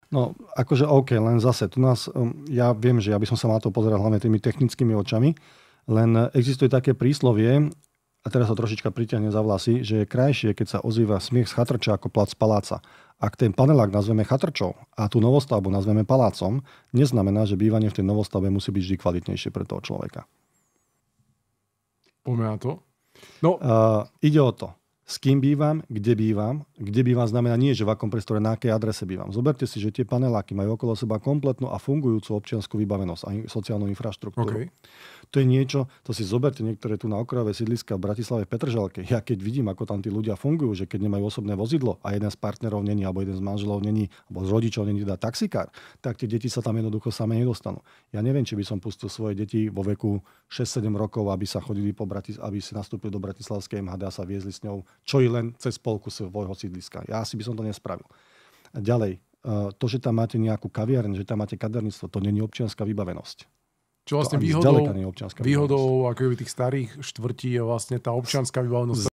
No, akože OK, len zase, tu nás, ja viem, že ja by som sa na to pozeral hlavne tými technickými očami, len existuje také príslovie, a teraz sa trošička priťahne za vlasy, že je krajšie, keď sa ozýva smiech z chatrča ako plac z paláca. Ak ten panelák nazveme chatrčou a tú novostavbu nazveme palácom, neznamená, že bývanie v tej novostavbe musí byť vždy kvalitnejšie pre toho človeka. Poďme na to. No. Ide o to, s kým bývam, kde bývam. Kde bývam znamená nie, že v akom priestore, na akej adrese bývam. Zoberte si, že tie paneláky majú okolo seba kompletnú a fungujúcu občiansku vybavenosť a sociálnu infraštruktúru. Okay. To je niečo, to si zoberte niektoré tu na okrajové sídliska v Bratislave Petržalke. Ja keď vidím, ako tam tí ľudia fungujú, že keď nemajú osobné vozidlo a jeden z partnerov není, alebo jeden z manželov není, alebo z rodičov není dá taxikár, tak tie deti sa tam jednoducho same nedostanú. Ja neviem, či by som pustil svoje deti vo veku 6-7 rokov, aby sa chodili aby si nastúpili do bratislavskej MHD a sa viezli s ňou, čo i len cez polku svojho sídliska. Ja asi by som to nespravil. A ďalej, to, že tam máte nejakú kaviareň, že tam máte kaderníctvo, to není občianska vybavenosť. Čo vlastne výhodou ako tých starých štvrtí je vlastne tá občianska vybavenosť.